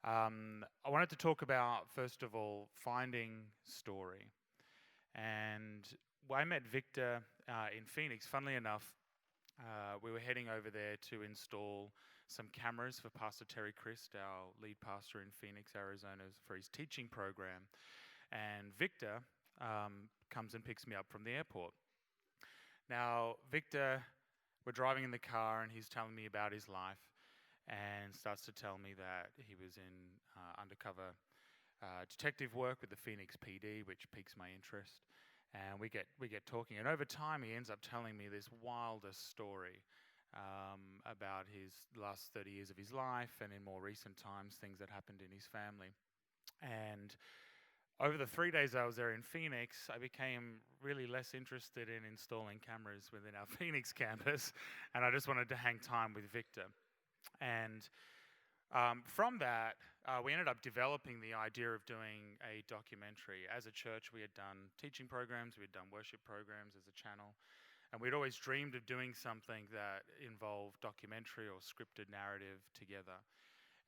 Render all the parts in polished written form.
I wanted to talk about, first of all, finding story. And I met Victor in Phoenix. Funnily enough, we were heading over there to install some cameras for Pastor Terry Christ, our lead pastor in Phoenix, Arizona, for his teaching program. And Victor comes and picks me up from the airport. Now, Victor, we're driving in the car and he's telling me about his life and starts to tell me that he was in undercover detective work with the Phoenix PD, which piques my interest. And we get talking, and over time he ends up telling me this wildest story about his last 30 years of his life, and in more recent times, things that happened in his family. And over the 3 days I was there in Phoenix, I became really less interested in installing cameras within our Phoenix campus, and I just wanted to hang time with Victor. And from that, we ended up developing the idea of doing a documentary. As a church, we had done teaching programs, we had done worship programs as a channel, and we'd always dreamed of doing something that involved documentary or scripted narrative together.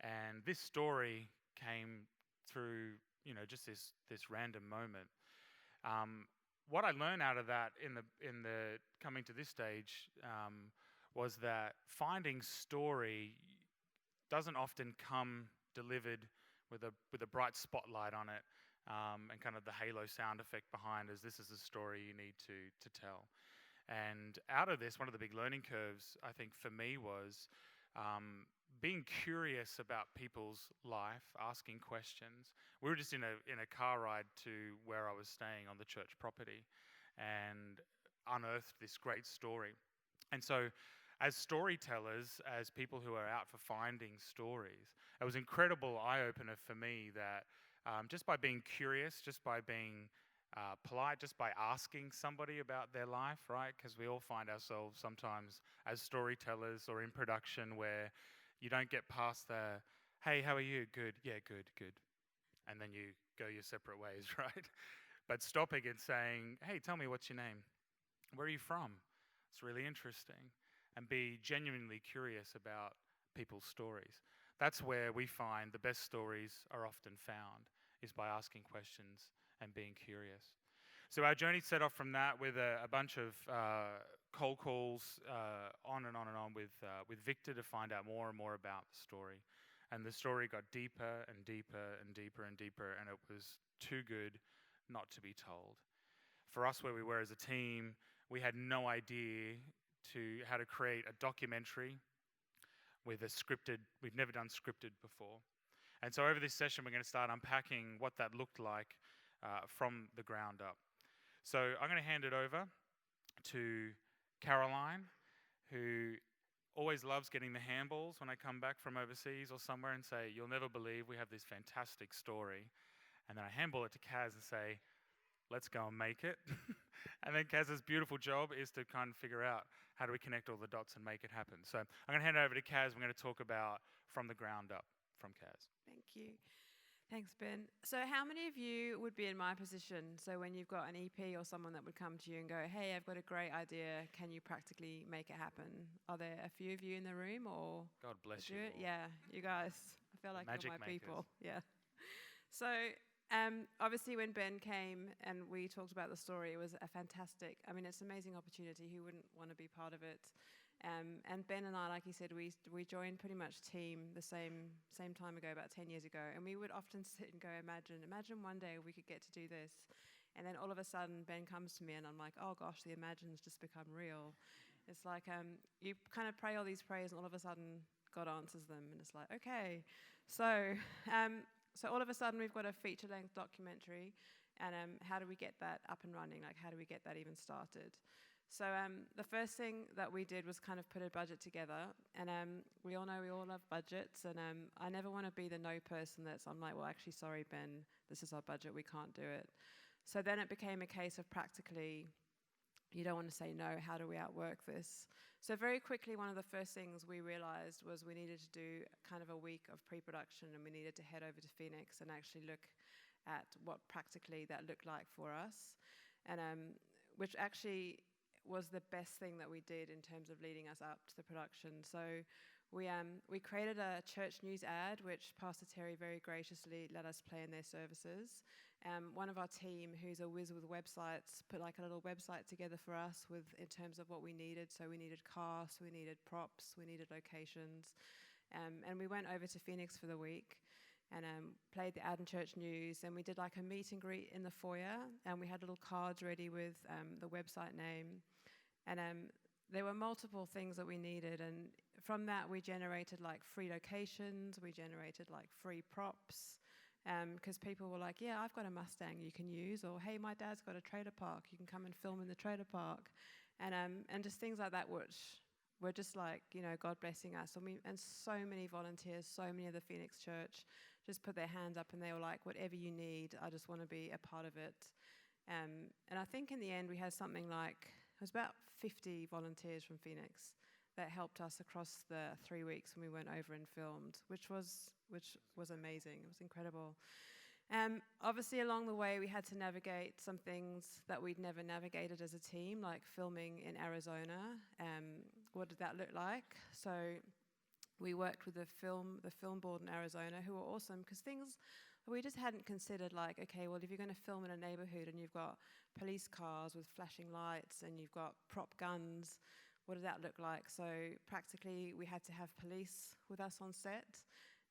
And this story came through, just this random moment. What I learned out of that in the coming to this stage was that finding story doesn't often come delivered with a bright spotlight on it, and kind of the halo sound effect behind as this is the story you need to tell. And out of this, one of the big learning curves, I think, for me was being curious about people's life, asking questions. We were just in a car ride to where I was staying on the church property and unearthed this great story. And so as storytellers, as people who are out for finding stories, it was an incredible eye-opener for me that just by being curious, just by being polite, just by asking somebody about their life, right? Because we all find ourselves sometimes as storytellers or in production where you don't get past the, hey, how are you? Good, yeah, good. And then you go your separate ways, right? But stopping and saying, hey, tell me, what's your name? Where are you from? It's really interesting. And be genuinely curious about people's stories. That's where we find the best stories are often found, is by asking questions and being curious. So our journey set off from that with a bunch of cold calls on and on with Victor to find out more and more about the story. And the story got deeper and deeper and deeper and deeper, and it was too good not to be told. For us, where we were as a team, we had no idea how to create a documentary with we've never done scripted before. And so over this session, we're going to start unpacking what that looked like from the ground up. So I'm going to hand it over to Caroline, who always loves getting the handballs when I come back from overseas or somewhere and say, you'll never believe we have this fantastic story. And then I handball it to Kaz and say, let's go and make it. And then Kaz's beautiful job is to kind of figure out how do we connect all the dots and make it happen. So I'm going to hand it over to Kaz. We're going to talk about from the ground up from Kaz. Thank you. Thanks, Ben. So how many of you would be in my position? So when you've got an EP or someone that would come to you and go, hey, I've got a great idea. Can you practically make it happen? Are there a few of you in the room or? God bless you. Yeah, you guys. I feel like you're my makers. people. Yeah. So obviously when Ben came and we talked about the story, it was it's an amazing opportunity. Who wouldn't want to be part of it? And Ben and I, like he said, we joined pretty much team the same time ago, about 10 years ago. And we would often sit and go, imagine one day we could get to do this. And then all of a sudden Ben comes to me and I'm like, oh gosh, the imagines just become real. It's like you kind of pray all these prayers and all of a sudden God answers them. And it's like, okay. So all of a sudden we've got a feature-length documentary, and how do we get that up and running? Like, how do we get that even started? So the first thing that we did was kind of put a budget together, and we all know we all love budgets, and I never want to be the no person I'm like, well, actually, sorry, Ben, this is our budget, we can't do it. So then it became a case of practically, you don't want to say no, how do we outwork this? So very quickly, one of the first things we realized was we needed to do kind of a week of pre-production, and we needed to head over to Phoenix and actually look at what practically that looked like for us, and which actually was the best thing that we did in terms of leading us up to the production. So we created a church news ad, which Pastor Terry very graciously let us play in their services. One of our team, who's a whiz with websites, put like a little website together for us in terms of what we needed. So we needed casts, we needed props, we needed locations. And we went over to Phoenix for the week and played the ad in church news. And we did like a meet and greet in the foyer. And we had little cards ready with the website name. And there were multiple things that we needed. And from that, we generated like free locations. We generated like free props. Because people were like, yeah, I've got a Mustang you can use, or hey, my dad's got a trailer park, you can come and film in the trailer park, and just things like that, which were just like, God blessing us. And so many volunteers, so many of the Phoenix church just put their hands up and they were like, whatever you need, I just want to be a part of it. And I think in the end we had something like, it was about 50 volunteers from Phoenix that helped us across the 3 weeks when we went over and filmed, which was amazing. It was incredible. Obviously, along the way, we had to navigate some things that we'd never navigated as a team, like filming in Arizona. What did that look like? So we worked with the film board in Arizona, who were awesome, because things we just hadn't considered, like, okay, well, if you're going to film in a neighborhood and you've got police cars with flashing lights and you've got prop guns, what did that look like? So practically, we had to have police with us on set.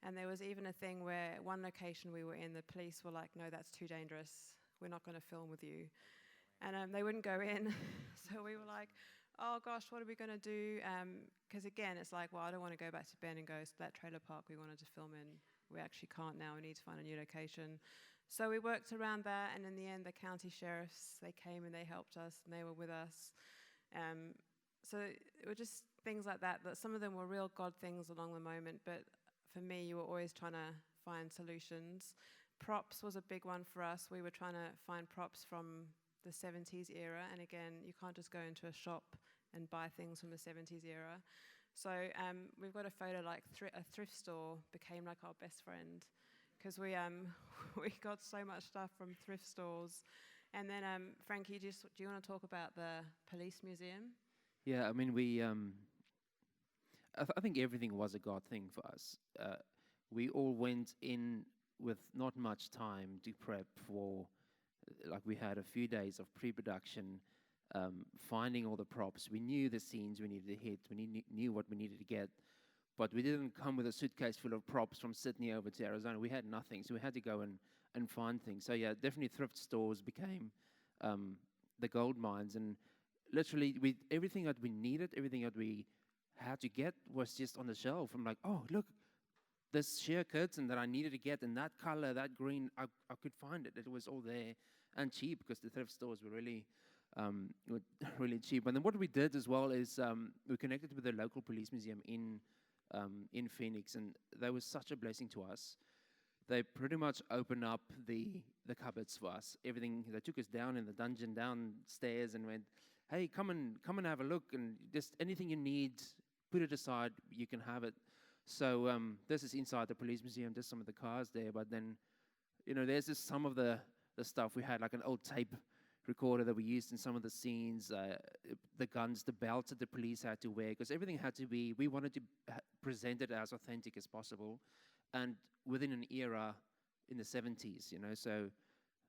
And there was even a thing where one location we were in, the police were like, no, that's too dangerous. We're not going to film with you. And they wouldn't go in. So we were like, oh, gosh, what are we going to do? Because, again, it's like, well, I don't want to go back to Ben and go to that trailer park we wanted to film in. We actually can't now. We need to find a new location. So we worked around that. And in the end, the county sheriffs, they came and they helped us and they were with us. So it were just things like that some of them were real God things along the moment, but for me, you were always trying to find solutions. Props was a big one for us. We were trying to find props from the 70s era, and again, you can't just go into a shop and buy things from the 70s era. So we've got a photo like a thrift store became like our best friend, because we got so much stuff from thrift stores. And then, Frankie, do you want to talk about the police museum? Yeah, I mean, I think everything was a God thing for us. We all went in with not much time to prep for, like we had a few days of pre-production, finding all the props. We knew the scenes we needed to hit. We knew what we needed to get. But we didn't come with a suitcase full of props from Sydney over to Arizona. We had nothing, so we had to go and find things. So yeah, definitely thrift stores became the gold mines. And literally, everything that we needed, everything that we had to get was just on the shelf. I'm like, oh, look, this sheer curtain that I needed to get in that color, that green, I could find it. It was all there and cheap, because the thrift stores were really cheap. And then what we did as well is we connected with the local police museum in Phoenix, and they were such a blessing to us. They pretty much opened up the cupboards for us. Everything, they took us down in the dungeon, downstairs, and went, hey, come and have a look, and just anything you need, put it aside, you can have it. So this is inside the police museum, just some of the cars there, but then, there's just some of the stuff. We had like an old tape recorder that we used in some of the scenes, the guns, the belts that the police had to wear, because everything had to be, we wanted to present it as authentic as possible, and within an era in the 70s, so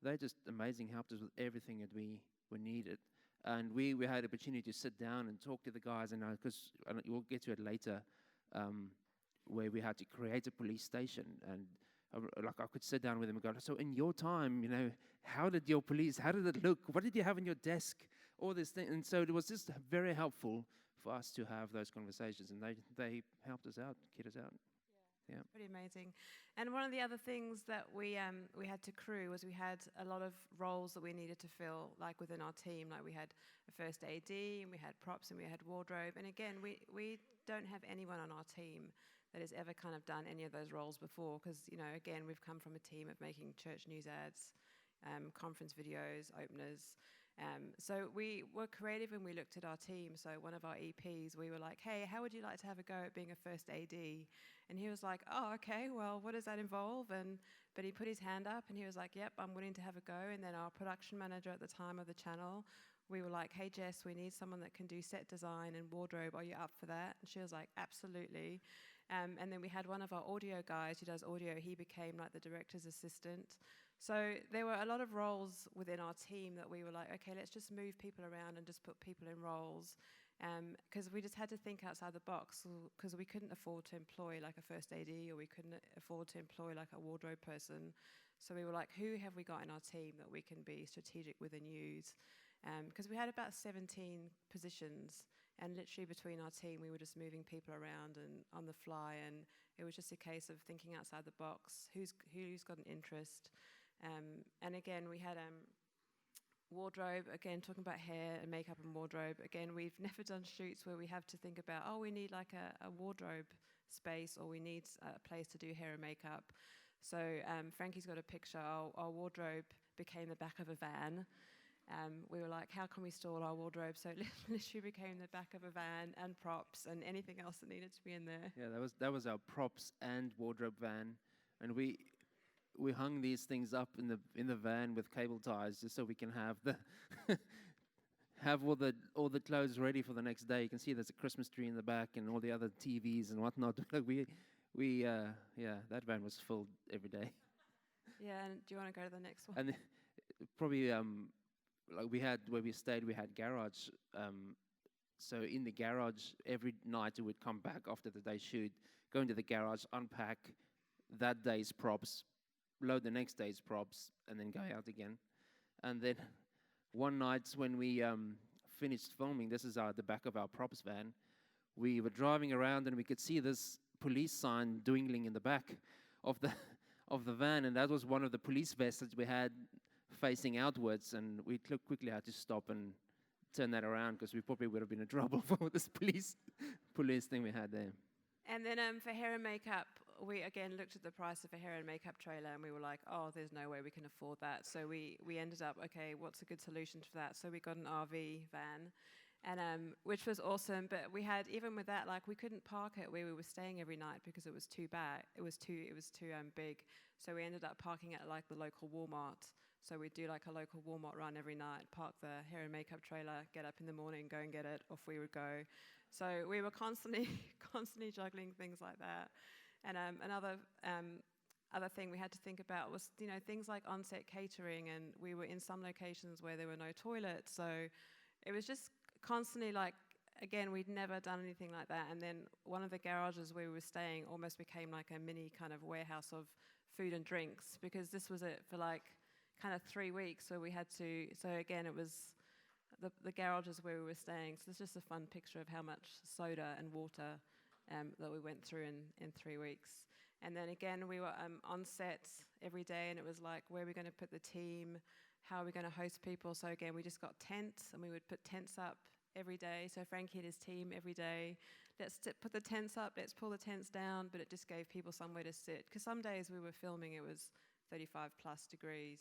they just amazing helped us with everything that we needed. And we had the opportunity to sit down and talk to the guys, and because we'll get to it later, where we had to create a police station, and I could sit down with them and go, so in your time, how did it look? What did you have on your desk? All this thing. And so it was just very helpful for us to have those conversations, and they helped us out, kid us out. Yeah. Pretty amazing. And one of the other things that we had to crew was we had a lot of roles that we needed to fill, like within our team. Like we had a first AD, and we had props, and we had wardrobe. And again, we don't have anyone on our team that has ever kind of done any of those roles before, because, again, we've come from a team of making church news ads, conference videos, openers. So we were creative and we looked at our team. So one of our EPs, we were like, hey, how would you like to have a go at being a first AD? And he was like, oh, okay, well, what does that involve? But he put his hand up and he was like, yep, I'm willing to have a go. And then our production manager at the time of the channel we were like, hey, Jess, we need someone that can do set design and wardrobe. Are you up for that? And she was like, absolutely. And then we had one of our audio guys who does audio. He became like the director's assistant. So there were a lot of roles within our team that we were like, okay, let's just move people around and just put people in roles. Because we just had to think outside the box, because we couldn't afford to employ like a first AD, or we couldn't afford to employ like a wardrobe person. So we were like, who have we got in our team that we can be strategic with and use? Because we had about 17 positions, and literally between our team, we were just moving people around and on the fly, and it was just a case of thinking outside the box, who's got an interest. And again, we had wardrobe, again, talking about hair and makeup and wardrobe. Again, we've never done shoots where we have to think about, oh, we need like a wardrobe space, or we need a place to do hair and makeup. So Frankie's got a picture. Our wardrobe became the back of a van. We were like, how can we store our wardrobe? So it literally became the back of a van and props and anything else that needed to be in there. Yeah, that was our props and wardrobe van, and we hung these things up in the van with cable ties just so we can have the have all the clothes ready for the next day. You can see there's a Christmas tree in the back and all the other TVs and whatnot. That van was filled every day. Yeah, and do you want to go to the next one? And probably like we had where we stayed, we had garage. So in the garage every night we would come back after the day shoot, go into the garage, unpack that day's props, load the next day's props, and then go out again. And then one night when we finished filming, this is the back of our props van, we were driving around and we could see this police sign dwindling in the back of the van, and that was one of the police vests that we had facing outwards, and we quickly had to stop and turn that around because we probably would have been in trouble for this police thing we had there. And then for hair and makeup, we again looked at the price of a hair and makeup trailer, and we were like, oh, there's no way we can afford that. So we ended up, okay, what's a good solution for that? So we got an RV van, and which was awesome. But we had, even with that, like we couldn't park it where we were staying every night because it was too bad. It was too big. So we ended up parking at like the local Walmart. So we'd do like a local Walmart run every night, park the hair and makeup trailer, get up in the morning, go and get it, off we would go. So we were constantly juggling things like that. And another thing we had to think about was, things like on-set catering, and we were in some locations where there were no toilets. So it was just constantly like, again, we'd never done anything like that. And then one of the garages where we were staying almost became like a mini kind of warehouse of food and drinks, because this was it for like kind of 3 weeks where we had to, so again, it was the garages where we were staying. So it's just a fun picture of how much soda and water that we went through in 3 weeks. And then again, we were on set every day, and it was like, where are we going to put the team? How are we going to host people? So again, we just got tents, and we would put tents up every day. So Frankie and his team every day, let's put the tents up, let's pull the tents down, but it just gave people somewhere to sit. Because some days we were filming, it was 35 plus degrees.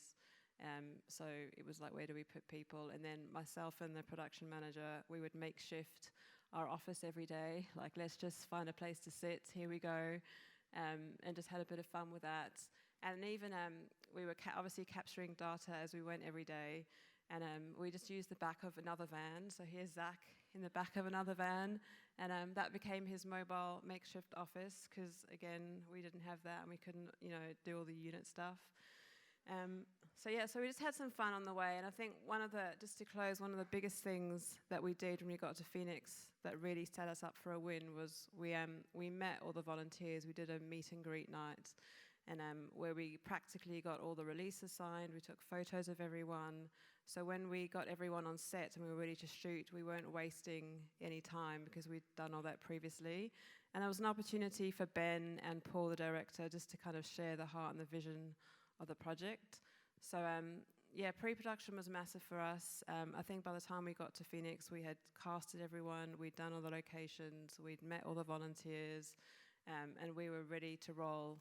So it was like, where do we put people? And then myself and the production manager, we would makeshift our office every day. Like, let's just find a place to sit. Here we go. And just had a bit of fun with that. And even we were obviously capturing data as we went every day. And we just used the back of another van. So here's Zach in the back of another van. And that became his mobile makeshift office, because, again, we didn't have that and we couldn't, do all the unit stuff. So we just had some fun on the way. And I think just to close, one of the biggest things that we did when we got to Phoenix that really set us up for a win was we met all the volunteers. We did a meet and greet night, and where we practically got all the releases signed. We took photos of everyone. So when we got everyone on set and we were ready to shoot, we weren't wasting any time because we'd done all that previously. And there was an opportunity for Ben and Paul, the director, just to kind of share the heart and the vision of the project. So pre-production was massive for us. I think by the time we got to Phoenix, we had casted everyone, we'd done all the locations, we'd met all the volunteers, and we were ready to roll.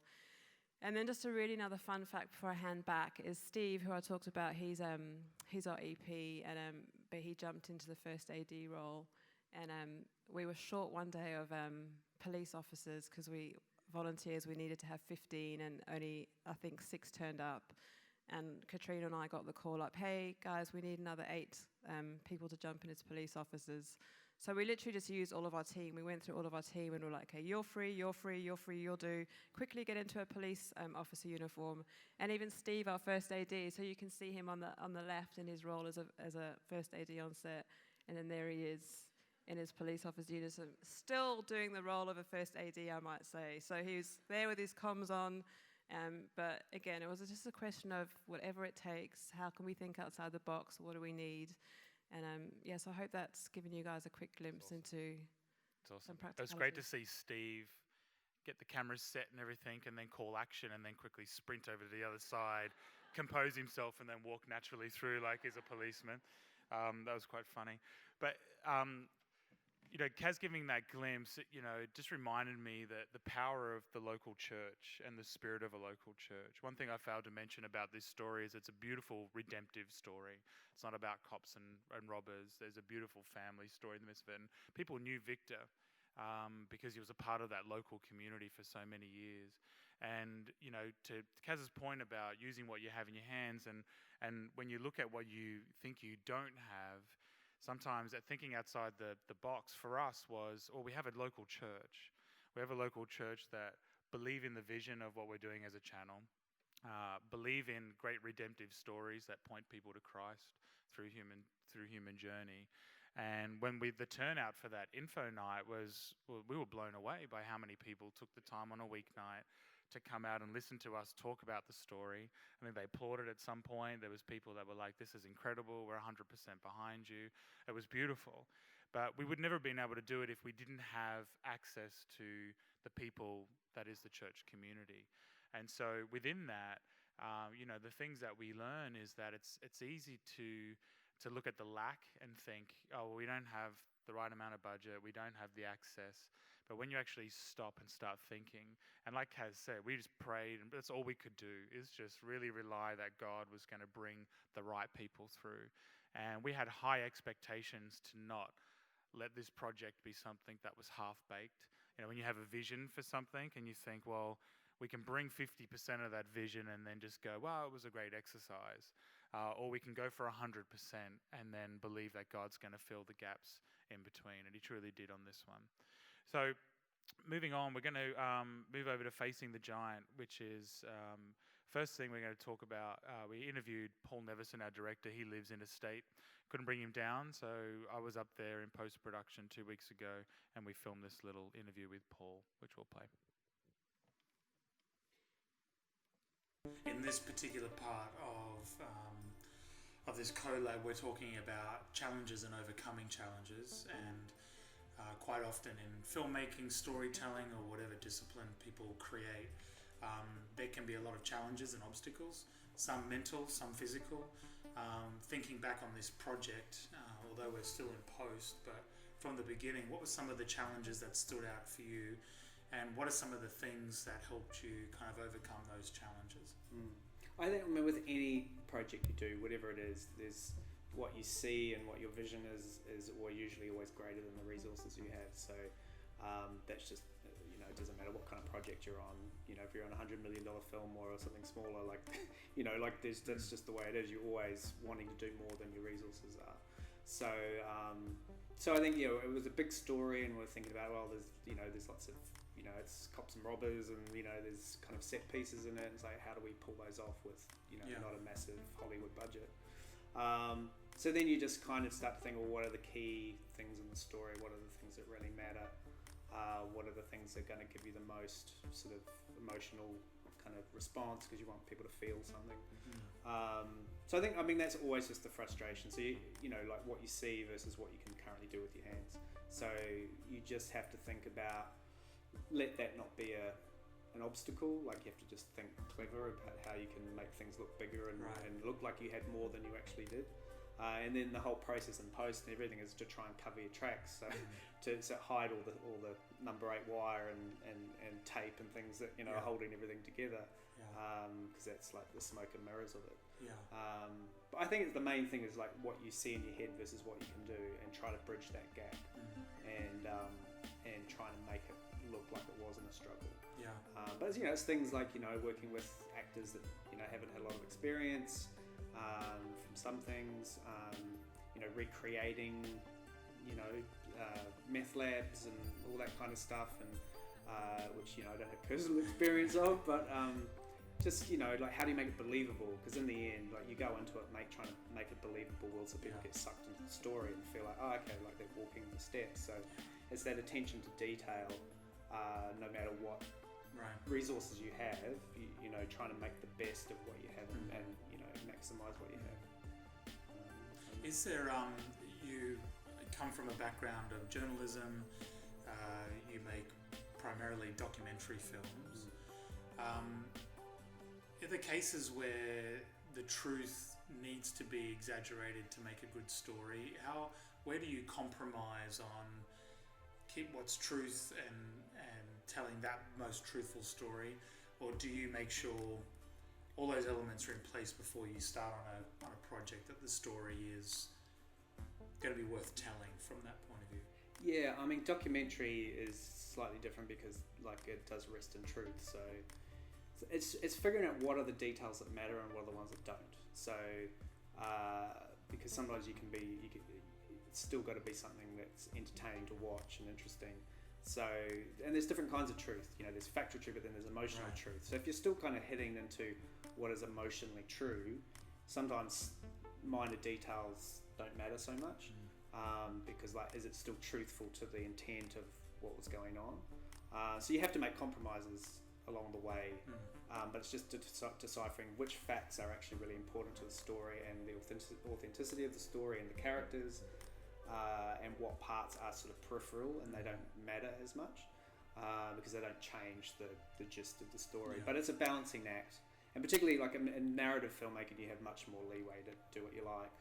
And then just another fun fact before I hand back is Steve, who I talked about. He's our EP, but he jumped into the first AD role, and we were short one day of police officers because volunteers we needed to have 15, and only I think 6 turned up. And Katrina and I got the call up, hey guys, we need another 8 people to jump in as police officers. So we literally just used all of our team. We went through all of our team and we're like, okay, you're free, you'll do. Quickly get into a police officer uniform. And even Steve, our first AD, so you can see him on the left in his role as a first AD on set. And then there he is in his police officer uniform, still doing the role of a first AD, I might say. So he was there with his comms on. But again, it was just a question of whatever it takes, how can we think outside the box, what do we need? And so I hope that's given you guys a quick glimpse into some practicalities. It was great to see Steve get the cameras set and everything and then call action and then quickly sprint over to the other side, compose himself and then walk naturally through like he's a policeman. That was quite funny. But Kaz giving that glimpse, it just reminded me that the power of the local church and the spirit of a local church. One thing I failed to mention about this story is it's a beautiful redemptive story. It's not about cops and robbers. There's a beautiful family story in the midst of it. And people knew Victor because he was a part of that local community for so many years. And, to Kaz's point about using what you have in your hands and when you look at what you think you don't have, sometimes that thinking outside the box for us was, we have a local church. We have a local church that believe in the vision of what we're doing as a channel, believe in great redemptive stories that point people to Christ through human journey. And when the turnout for that info night was, we were blown away by how many people took the time on a weeknight to come out and listen to us talk about the story. I think they applauded at some point. There was people that were like, this is incredible, we're 100% behind you. It was beautiful. But we would never have been able to do it if we didn't have access to the people that is the church community. And so within that, the things that we learn is that it's easy to look at the lack and think, we don't have the right amount of budget, we don't have the access. But when you actually stop and start thinking, and like Kaz said, we just prayed, and that's all we could do, is just really rely that God was going to bring the right people through. And we had high expectations to not let this project be something that was half-baked. When you have a vision for something and you think, we can bring 50% of that vision and then just go, it was a great exercise. Or we can go for 100% and then believe that God's going to fill the gaps in between. And he truly did on this one. So moving on, we're going to move over to Facing the Giant, which is first thing we're going to talk about. We interviewed Paul Nevison, our director. He lives in a state. Couldn't bring him down, so I was up there in post-production 2 weeks ago, and we filmed this little interview with Paul, which we'll play. In this particular part of this collab, we're talking about challenges and overcoming challenges, and quite often in filmmaking, storytelling, or whatever discipline people create, there can be a lot of challenges and obstacles, some mental, some physical. Thinking back on this project, although we're still in post, but from the beginning, what were some of the challenges that stood out for you, and what are some of the things that helped you kind of overcome those challenges? I think with any project you do, whatever it is, there's what you see and what your vision is usually always greater than the resources you have. So that's just, it doesn't matter what kind of project you're on. If you're on a $100 million film or something smaller, that's just the way it is. You're always wanting to do more than your resources are. So I think, it was a big story, and we're thinking about, there's lots of, it's cops and robbers, and, there's kind of set pieces in it. It's like, how do we pull those off with, not a massive Hollywood budget? So then you just kind of start to think, what are the key things in the story? What are the things that really matter? What are the things that are going to give you the most sort of emotional kind of response, because you want people to feel something. So I mean that's always just the frustration. So like what you see versus what you can currently do with your hands. So you just have to think about, let that not be an obstacle. Like you have to just think clever about how you can make things look bigger and look like you had more than you actually did. And then the whole process in post and everything is to try and cover your tracks, so to hide all the number 8 wire and tape and things that are holding everything together, because that's like the smoke and mirrors of it. But I think the main thing is like what you see in your head versus what you can do, and try to bridge that gap, and try to make it look like it wasn't a struggle. Yeah. But it's things like working with actors that haven't had a lot of experience from some things, recreating meth labs and all that kind of stuff, and which I don't have personal experience of, but just like how do you make it believable? Because in the end, like you go into it trying to make it believable world, so people get sucked into the story and feel like, oh, okay, like they're walking the steps. So it's that attention to detail, no matter what resources you have, trying to make the best of what you have and maximize what you have. Is there you come from a background of journalism, you make primarily documentary films. Are there cases where the truth needs to be exaggerated to make a good story? Where do you compromise on keep what's truth and telling that most truthful story, or do you make sure all those elements are in place before you start on a project, that the story is going to be worth telling from that point of view? Yeah, I mean, documentary is slightly different because it does rest in truth. So it's figuring out what are the details that matter and what are the ones that don't. So because sometimes it's still got to be something that's entertaining to watch and interesting. So, and there's different kinds of truth. There's factual truth, but then there's emotional truth. So if you're still kind of heading into what is emotionally true, sometimes minor details don't matter so much, because is it still truthful to the intent of what was going on? So you have to make compromises along the way, but it's just deciphering which facts are actually really important to the story and the authenticity of the story and the characters, and what parts are sort of peripheral and they don't matter as much, because they don't change the gist of the story. But it's a balancing act, and particularly like in narrative filmmaking, you have much more leeway to do what you like,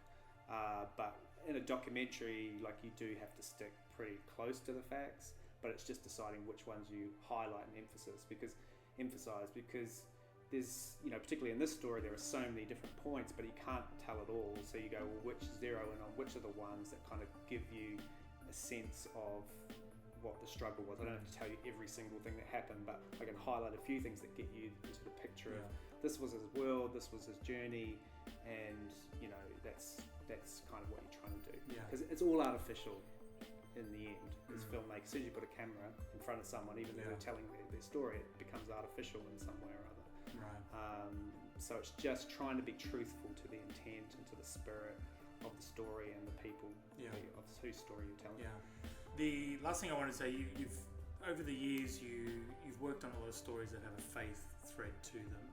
but in a documentary, like, you do have to stick pretty close to the facts, but it's just deciding which ones you highlight and emphasize, because there's, particularly in this story, there are so many different points, but you can't tell it all. So you go, well, zero in on which are the ones that kind of give you a sense of what the struggle was. I don't have to tell you every single thing that happened, but I can highlight a few things that get you into the picture of this was his world, this was his journey, and that's kind of what you're trying to do. Because it's all artificial in the end. As filmmakers, as soon as you put a camera in front of someone, even though they're telling their story, it becomes artificial in some way or other. So it's just trying to be truthful to the intent and to the spirit of the story and the people of whose story you're telling. The last thing I want to say, you've over the years you've worked on a lot of stories that have a faith thread to them,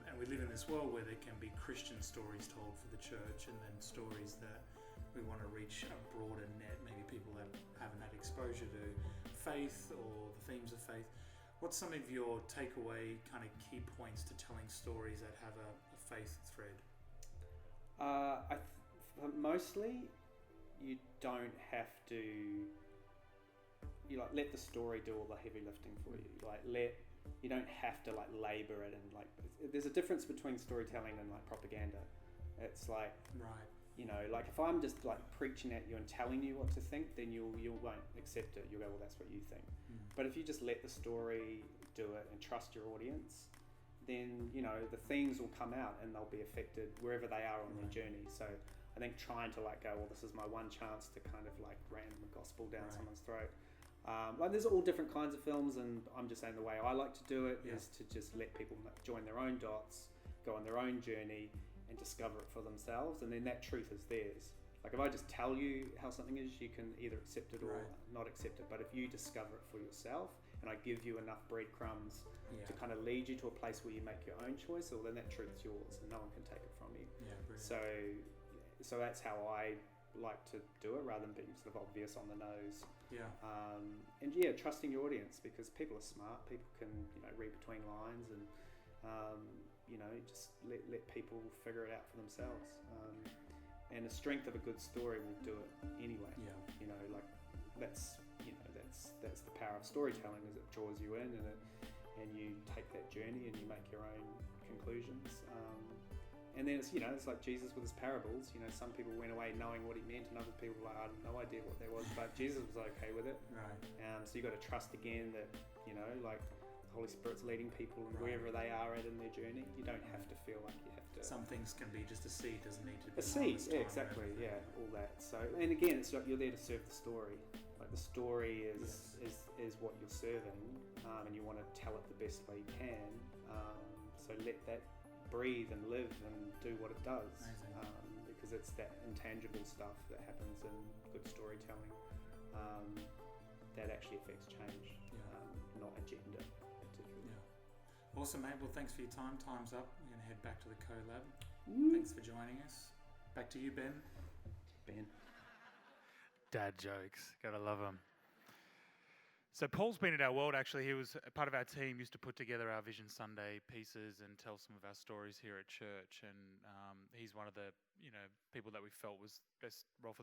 and we live in this world where there can be Christian stories told for the church, and then stories that we want to reach a broader net, maybe people that haven't had exposure to faith or the themes of faith. What's some of your takeaway kind of key points to telling stories that have a faith thread? Mostly, you don't have to. Let the story do all the heavy lifting for you. You don't have to labor it, and there's a difference between storytelling and propaganda. It's if I'm just preaching at you and telling you what to think, then you won't accept it. You'll go, well, that's what you think. But if you just let the story do it and trust your audience, then the themes will come out and they'll be affected wherever they are on their journey. So I think trying to go, well, this is my one chance to kind of ram the gospel down someone's throat. There's all different kinds of films, and I'm just saying the way I like to do it is to just let people join their own dots, go on their own journey, and discover it for themselves, and then that truth is theirs. If I just tell you how something is, you can either accept it or not accept it. But if you discover it for yourself, and I give you enough breadcrumbs to kind of lead you to a place where you make your own choice, well, then that truth's yours, and no one can take it from you. So that's how I like to do it, rather than being sort of obvious on the nose. Trusting your audience, because people are smart. People can read between lines, and just let people figure it out for themselves. And the strength of a good story will do it anyway. That's the power of storytelling, is it draws you in, and you take that journey and you make your own conclusions. And then it's, it's like Jesus with his parables. Some people went away knowing what he meant, and other people were like, I had no idea what that was, but Jesus was okay with it. Right. So you got to trust again that, like the Holy Spirit's leading people and wherever they are at in their journey. You don't have to feel like you have to. Some things can be just a seed, doesn't need to be A seed, yeah, exactly, yeah, all that. So, and again, it's like you're there to serve the story. Like the story is what you're serving, and you want to tell it the best way you can. So let that breathe and live and do what it does, because it's that intangible stuff that happens in good storytelling that actually affects change, not agenda particularly. Yeah. Awesome, mate. Well, thanks for your time. Time's up. We're going to head back to the co-lab. Thanks for joining us. Back to you, Ben. Dad jokes, gotta love them. So Paul's been in our world, actually. He was a part of our team, used to put together our Vision Sunday pieces and tell some of our stories here at church. And he's one of the people that we felt was best person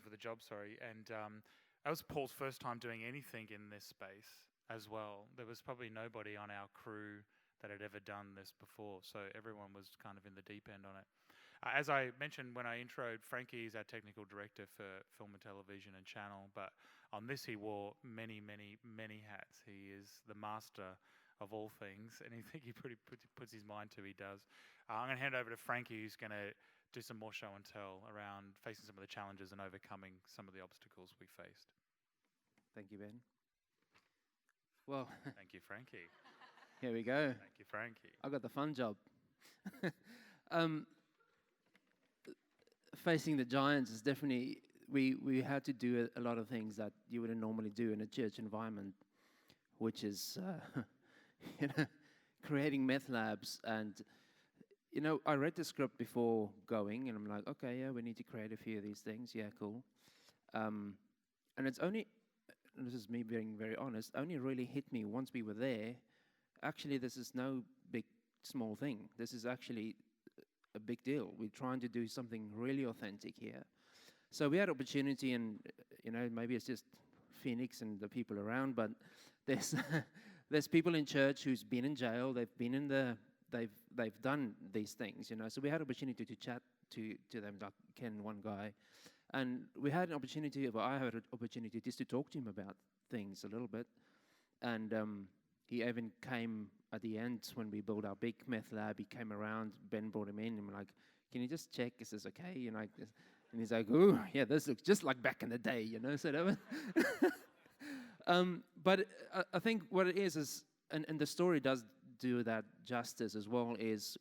for the job, sorry. And that was Paul's first time doing anything in this space as well. There was probably nobody on our crew that had ever done this before, so everyone was kind of in the deep end on it. As I mentioned when I introed, Frankie is our technical director for film and television and channel, but on this he wore many, many, many hats. He is the master of all things, anything he puts his mind to, he does. I'm going to hand over to Frankie, who's going to do some more show and tell around facing some of the challenges and overcoming some of the obstacles we faced. Thank you, Ben. Well, thank you, Frankie. Here we go. Thank you, Frankie. I got the fun job. Facing the giants is definitely, we had to do a lot of things that you wouldn't normally do in a church environment, which is, creating meth labs. And, I read the script before going, and I'm like, okay, yeah, we need to create a few of these things. Yeah, cool. And it's only, and this is me being very honest, only really hit me once we were there. Actually, this is no big, small thing. This is actually a big deal. We're trying to do something really authentic here. So we had opportunity, and maybe it's just Phoenix and the people around, but there's there's people in church who's been in jail. They've been in they've done these things, So we had opportunity to chat to them, like Ken, one guy, and we had an opportunity. Well, I had an opportunity just to talk to him about things a little bit, and he even came at the end when we built our big meth lab. He came around, Ben brought him in, and we're like, can you just check, is this okay? And he's like, ooh, yeah, this looks just like back in the day, so that was but I think what it is and the story does do that justice as well, is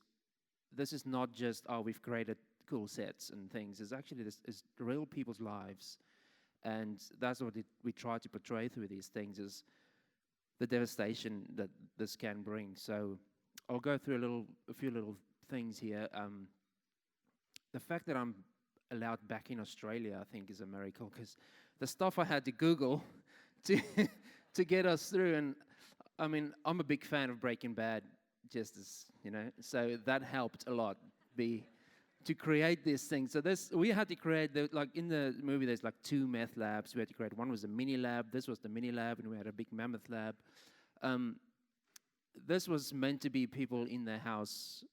this is not just, we've created cool sets and things. It's actually this is real people's lives, and that's what we try to portray through these things, is the devastation that this can bring. So I'll go through a few little things here. The fact that I'm allowed back in Australia, I think, is a miracle, because the stuff I had to Google to get us through, and I mean, I'm a big fan of Breaking Bad, just as, so that helped a lot, to create this thing. So we had to create, in the movie, there's 2 meth labs. We had to create, one was a mini lab, this was the mini lab, and we had a big mammoth lab. This was meant to be people in their house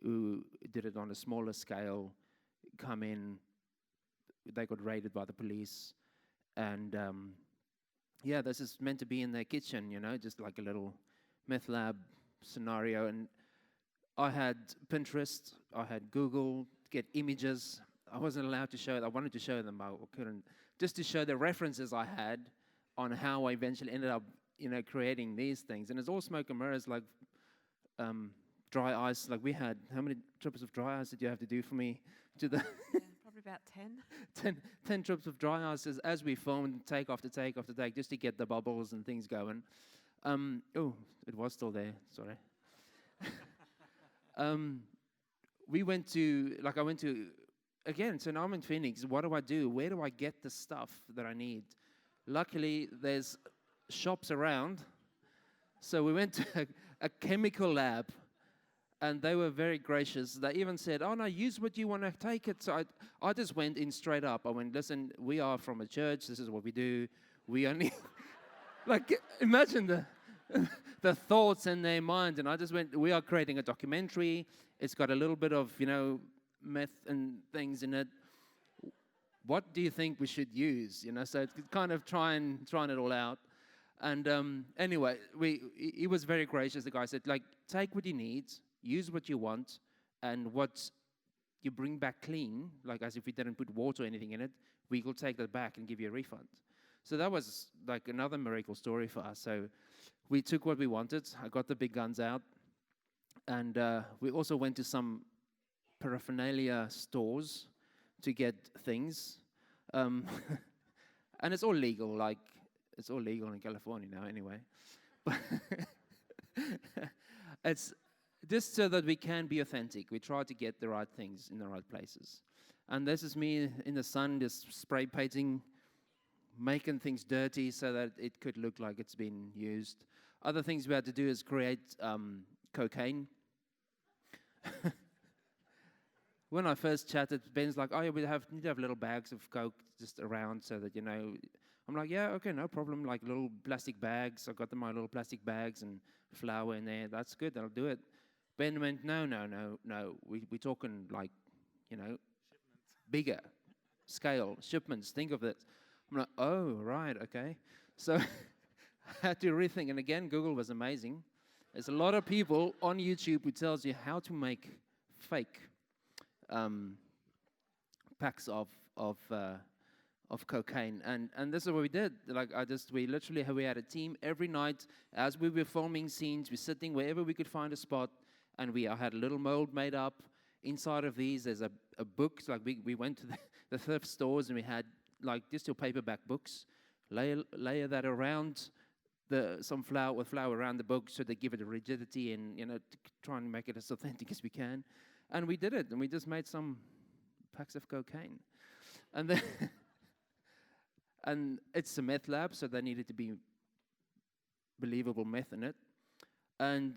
who did it on a smaller scale, come in, they got raided by the police, and this is meant to be in their kitchen, just like a little meth lab scenario. And I had Pinterest, I had Google, get images. I wasn't allowed to show it. I wanted to show them, but I couldn't. Just to show the references I had on how I eventually ended up, creating these things. And it's all smoke and mirrors, like dry ice. Like we had, how many trips of dry ice did you have to do for me to the... Probably about 10. 10 trips of dry ice as we filmed, take after take after take, just to get the bubbles and things going. It was still there, sorry. I went to, again, so now I'm in Phoenix. What do I do? Where do I get the stuff that I need? Luckily, there's shops around. So we went to a chemical lab, and they were very gracious. They even said, oh, no, use what you want to take it. So I just went in straight up. I went, listen, we are from a church. This is what we do. We only, imagine the thoughts in their mind. And I just went, we are creating a documentary. It's got a little bit of, myth and things in it. What do you think we should use? So it's kind of trying it all out. And anyway, he was very gracious. The guy said, take what you need, use what you want, and what you bring back clean, as if we didn't put water or anything in it, we will take that back and give you a refund. So that was another miracle story for us. So we took what we wanted. I got the big guns out. And we also went to some paraphernalia stores to get things. And it's all legal, it's all legal in California now anyway. But it's just so that we can be authentic. We try to get the right things in the right places. And this is me in the sun just spray painting, making things dirty so that it could look like it's been used. Other things we had to do is create cocaine. When I first chatted, Ben's like, oh, yeah, we need to have little bags of Coke just around so that, I'm like, yeah, okay, no problem, little plastic bags. I got them my little plastic bags and flour in there. That's good, I'll do it. Ben went, no. We're talking shipments. Bigger scale, shipments, think of it. I'm like, oh, right, okay. So I had to rethink, and again, Google was amazing. There's a lot of people on YouTube who tells you how to make fake packs of cocaine, and this is what we did. We had a team every night as we were filming scenes. We're sitting wherever we could find a spot, and I had a little mold made up. Inside of these, there's a book. We went to the thrift stores, and we had just your paperback books. Layer that around some flour around the book so they give it a rigidity and to try and make it as authentic as we can. And we did it, and we just made some packs of cocaine. And then and it's a meth lab, so there needed to be believable meth in it. And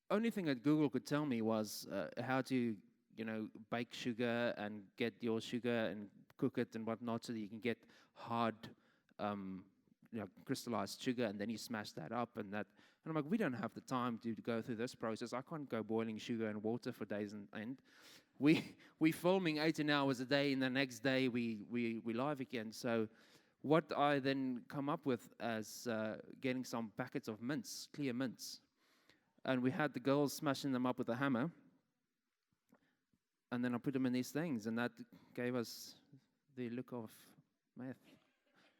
only thing that Google could tell me was how to, bake sugar and get your sugar and cook it and whatnot so that you can get hard, crystallized sugar, and then you smash that up and that. And I'm like, we don't have the time to go through this process. I can't go boiling sugar and water for days on end. We filming 18 hours a day, and the next day we live again. So what I then come up with as getting some packets of mints, clear mints. And we had the girls smashing them up with a hammer. And then I put them in these things, and that gave us the look of meth.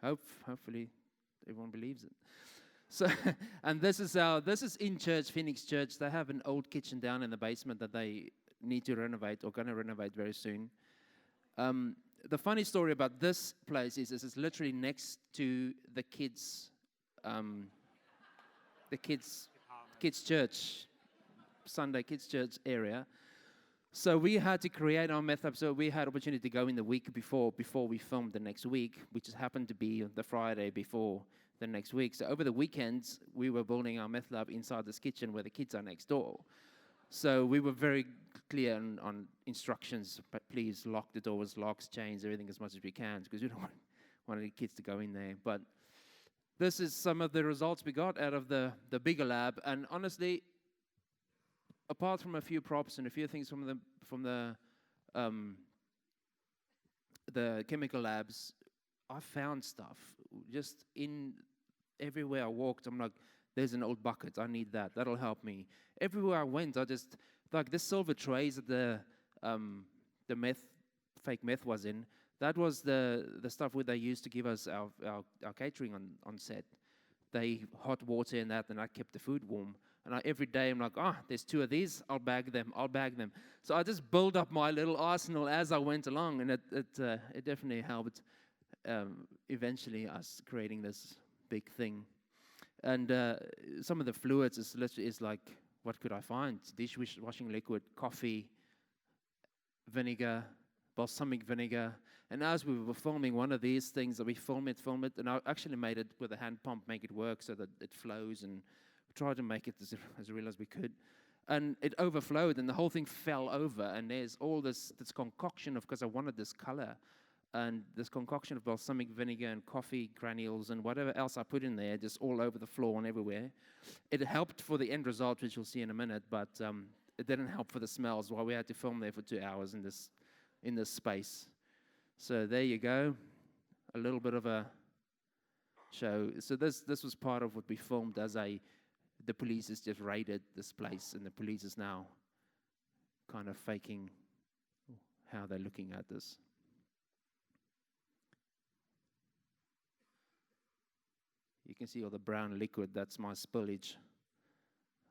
Hopefully everyone believes it. So, and this is in church, Phoenix Church. They have an old kitchen down in the basement that they need to renovate or going to renovate very soon. The funny story about this place is it's literally next to the kids' church, Sunday kids' church area. So we had to create our meth lab. So we had opportunity to go in the week before we filmed the next week, which just happened to be the Friday before the next week. So over the weekends, we were building our meth lab inside this kitchen where the kids are next door. So we were very clear on instructions, but please lock the doors, locks, chains, everything as much as we can, because we don't want the kids to go in there. But this is some of the results we got out of the bigger lab. And honestly, apart from a few props and a few things from the chemical labs, I found stuff just in everywhere I walked. I'm like, there's an old bucket. I need that. That'll help me. Everywhere I went, I just this silver trays that the fake meth was in. That was the stuff where they used to give us our catering on set. They hot water in that, and I kept the food warm. And every day I'm like, there's 2 of these. I'll bag them. So I just built up my little arsenal as I went along, and it definitely helped. Eventually, us creating this big thing. And some of the fluids is like, what could I find? Dishwashing liquid, coffee, vinegar, balsamic vinegar. And as we were filming one of these things, that we film it, and I actually made it with a hand pump, make it work so that it flows, and tried to make it as real as we could. And it overflowed, and the whole thing fell over, and there's all this concoction of, because I wanted this color, and this concoction of balsamic vinegar and coffee granules and whatever else I put in there, just all over the floor and everywhere. It helped for the end result, which you'll see in a minute, but it didn't help for the smells while we had to film there for 2 hours in this space. So there you go, a little bit of a show. So this was part of what we filmed as the police has just raided this place, and the police is now kind of faking how they're looking at this. You can see all the brown liquid, that's my spillage.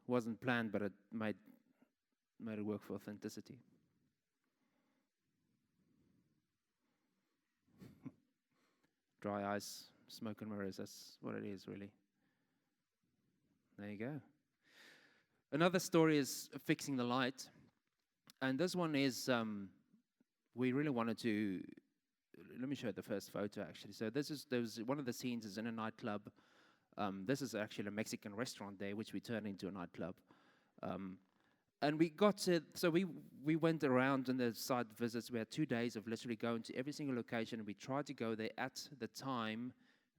Wasn't planned, but it made it work for authenticity. Dry ice, smoke and mirrors, that's what it is, really. There you go. Another story is fixing the light. And this one is, we really wanted to, let me show you the first photo, actually. So there was one of the scenes is in a nightclub. This is actually a Mexican restaurant there, which we turned into a nightclub. And we got to, so we went around on the site visits. We had 2 days of literally going to every single location, and we tried to go there at the time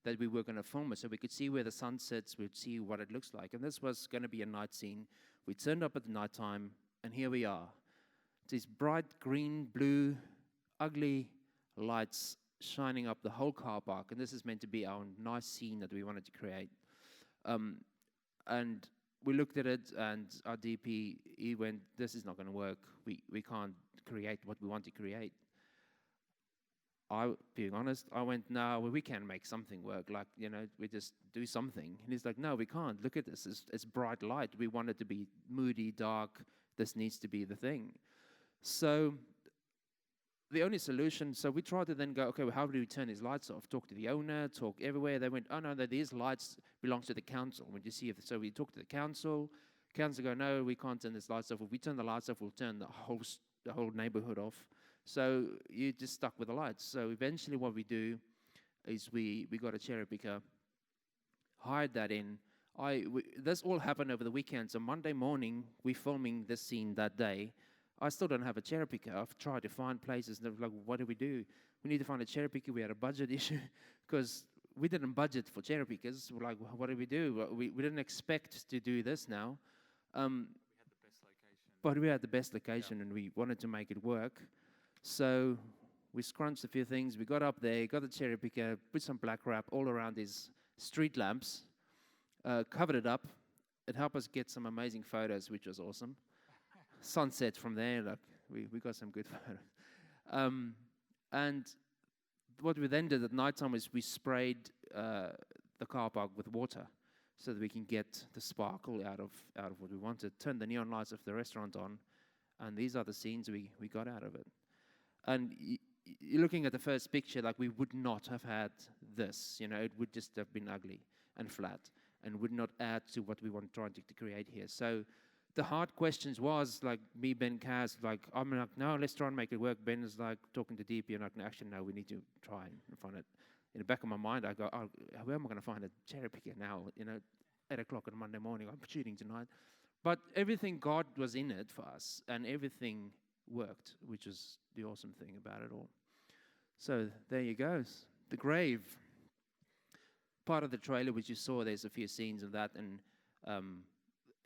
that we were going to film it, so we could see where the sun sets, we'd see what it looks like. And this was going to be a night scene. We turned up at the night time, and here we are. These bright green, blue, ugly lights shining up the whole car park, and this is meant to be our nice scene that we wanted to create. And we looked at it, and our DP, he went, this is not going to work. We can't create what we want to create. Being honest, I went, no, well, we can make something work. Like, we just do something. And he's like, no, we can't. Look at this. It's bright light. We want it to be moody, dark. This needs to be the thing. So the only solution, so we tried to then go, okay, well, how do we turn these lights off? Talk to the owner, talk everywhere. They went, oh, no, these lights belong to the council. So we talked to the council. Council go, no, we can't turn these lights off. If we turn the lights off, we'll turn the whole neighborhood off. So you're just stuck with the lights. So eventually what we do is we got a cherry picker, hired that in. This all happened over the weekend. So Monday morning, we're filming this scene that day. I still don't have a cherry picker. I've tried to find places, and they're like, what do? We need to find a cherry picker. We had a budget issue because we didn't budget for cherry pickers. We're like, what do? We didn't expect to do this now. But we had the best location, and we wanted to make it work. So we scrunched a few things. We got up there, got the cherry picker, put some black wrap all around these street lamps, covered it up. It helped us get some amazing photos, which was awesome. Sunset from there, like we got some good photos. And what we then did at nighttime is we sprayed the car park with water so that we can get the sparkle out of what we wanted. Turned the neon lights of the restaurant on, and these are the scenes we got out of it. And you're looking at the first picture, like we would not have had this, it would just have been ugly and flat and would not add to what we want trying to create here. So the hard questions was like me, Ben, Kaz, like, I'm like, no, let's try and make it work. Ben is like talking to DP and like, no, actually, no, we need to try and find it. In the back of my mind, I go, oh, where am I going to find a cherry picker now? 8 o'clock on Monday morning, I'm shooting tonight. But everything, God was in it for us, and everything worked, which is the awesome thing about it all. So there you go, the grave. Part of the trailer which you saw, there's a few scenes of that, and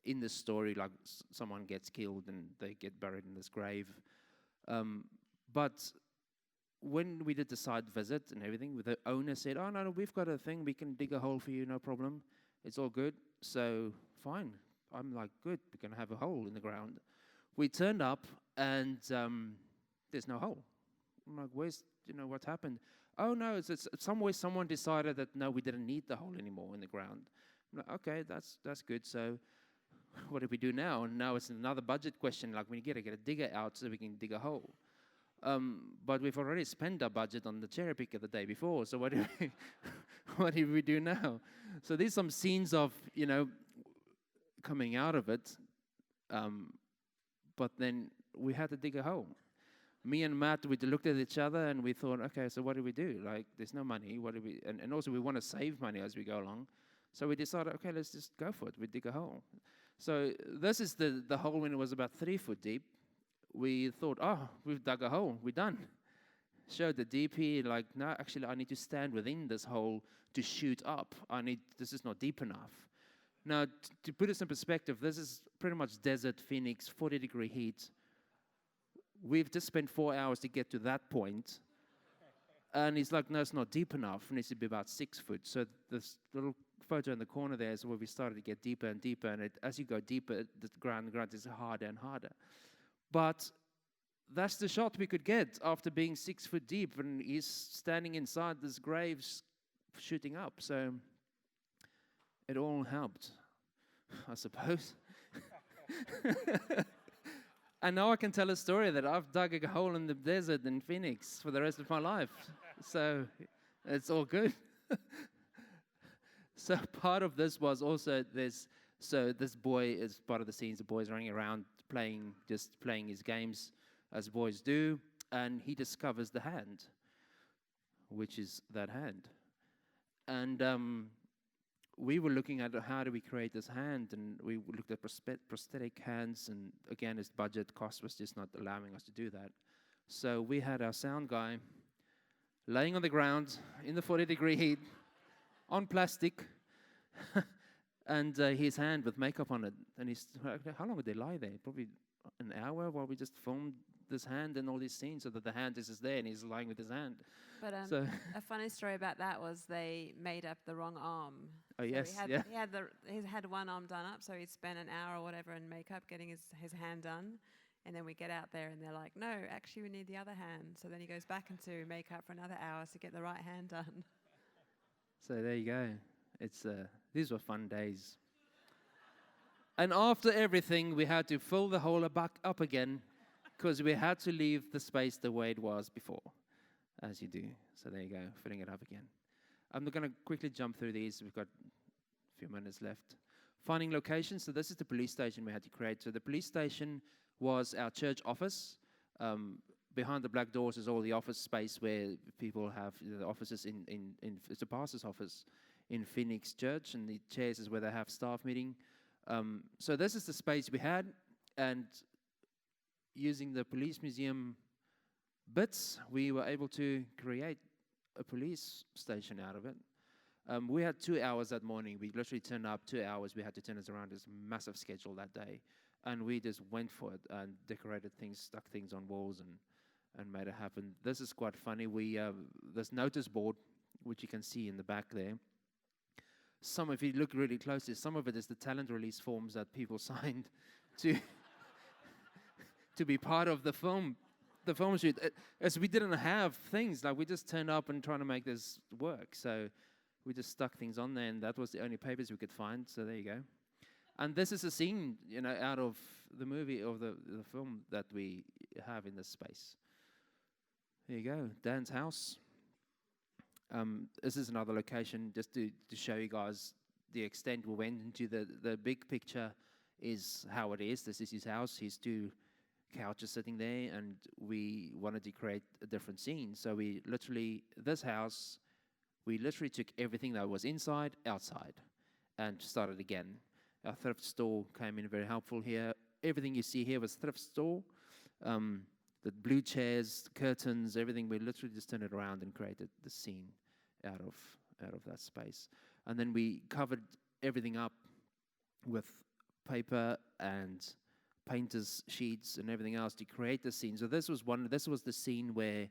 in this story, like someone gets killed and they get buried in this grave. But when we did the site visit and everything, the owner said, oh, no, we've got a thing, we can dig a hole for you, no problem. It's all good. So fine. I'm like, good, we're going to have a hole in the ground. We turned up, and there's no hole. I'm like, what's happened? Oh, no, it's somewhere someone decided that, no, we didn't need the hole anymore in the ground. I'm like, okay, that's good. So what do we do now? And now it's another budget question, like we get a digger out so we can dig a hole. But we've already spent our budget on the cherry picker the day before, so what do we do now? So there's some scenes of, coming out of it, but then we had to dig a hole. Me and Matt, we looked at each other and we thought, okay, so what do we do? Like, there's no money. What do we? And also we want to save money as we go along. So we decided, okay, let's just go for it. We dig a hole. So this is the hole when it was about 3 foot deep. We thought, oh, we've dug a hole. We're done. showed the DP, like, no, actually, I need to stand within this hole to shoot up. This is not deep enough. Now, to put this in perspective, this is pretty much desert Phoenix, 40-degree heat. We've just spent 4 hours to get to that point. And he's like, no, it's not deep enough. It needs to be about 6 foot. So this little photo in the corner there is where we started to get deeper and deeper. And as you go deeper, the ground is harder and harder. But that's the shot we could get after being 6 foot deep. And he's standing inside this grave shooting up. So it all helped, I suppose. And now I can tell a story that I've dug a hole in the desert in Phoenix for the rest of my life. So it's all good. So part of this was also this boy is part of the scenes. The boy's running around just playing his games as boys do. And he discovers the hand, which is that hand. And we were looking at how do we create this hand, and we looked at prosthetic hands, and again, his budget cost was just not allowing us to do that. So we had our sound guy laying on the ground in the 40-degree heat on plastic, and his hand with makeup on it. And how long would they lie there? Probably an hour while we just filmed this hand and all these scenes so that the hand is just there and he's lying with his hand. But a funny story about that was they made up the wrong arm. Oh, so yes, he had one arm done up, so he'd spent an hour or whatever in makeup getting his hand done. And then we get out there and they're like, no, actually we need the other hand. So then he goes back into makeup for another hour to get the right hand done. So there you go. These were fun days. And after everything, we had to fill the hole back up again because we had to leave the space the way it was before, as you do. So there you go, filling it up again. I'm going to quickly jump through these. We've got a few minutes left. Finding locations. So this is the police station we had to create. So the police station was our church office. Behind the black doors is all the office space where people have the offices it's a pastor's office in Phoenix Church, and the chairs is where they have staff meeting. So this is the space we had, and using the police museum bits, we were able to create a police station out of it. We had 2 hours that morning. We literally turned up 2 hours. We had to turn us around this massive schedule that day. And we just went for it and decorated things, stuck things on walls and made it happen. This is quite funny. This notice board, which you can see in the back there, if you look really closely, some of it is the talent release forms that people signed to be part of the film shoot. As we didn't have things, like we just turned up and trying to make this work. So we just stuck things on there, and that was the only papers we could find. So there you go. And this is a scene, out of the movie or the film that we have in this space. There you go, Dan's house. This is another location just to show you guys the extent we went into. The big picture is how it is. This is his house. His 2 couches sitting there, and we wanted to create a different scene. So we literally took everything that was inside, outside, and started again. Our thrift store came in very helpful here. Everything you see here was thrift store. The blue chairs, the curtains, everything, we literally just turned it around and created the scene out of that space. And then we covered everything up with paper and painter's sheets and everything else to create the scene. So this was the scene where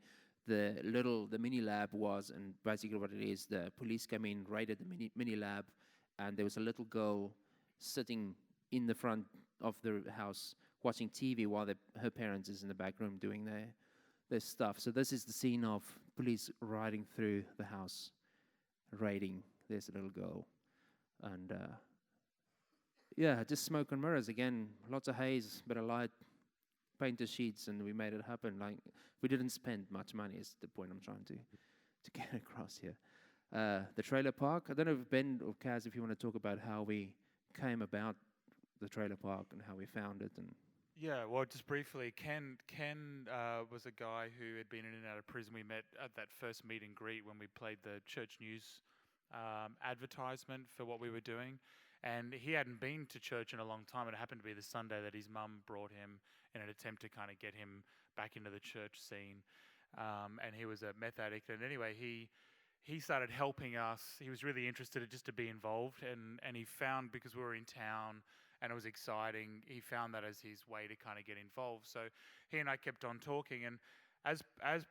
the mini lab was, and basically what it is, the police came in, raided the mini lab, and there was a little girl sitting in the front of the house watching TV while her parents is in the back room doing their stuff. So this is the scene of police riding through the house, raiding. There's a little girl. And just smoke and mirrors. Again, lots of haze, bit of light, painter sheets, and we made it happen. Like, we didn't spend much money is the point I'm trying to get across here. The trailer park. I don't know if Ben or Kaz, if you want to talk about how we came about the trailer park and how we found it. And yeah, well, just briefly, Ken was a guy who had been in and out of prison. We met at that first meet and greet when we played the church news advertisement for what we were doing. And he hadn't been to church in a long time. It happened to be the Sunday that his mum brought him in an attempt to kind of get him back into the church scene. and he was a meth addict. And anyway, he started helping us. He was really interested just to be involved, and he found, because we were in town and it was exciting, he found that as his way to kind of get involved. So he and I kept on talking, and as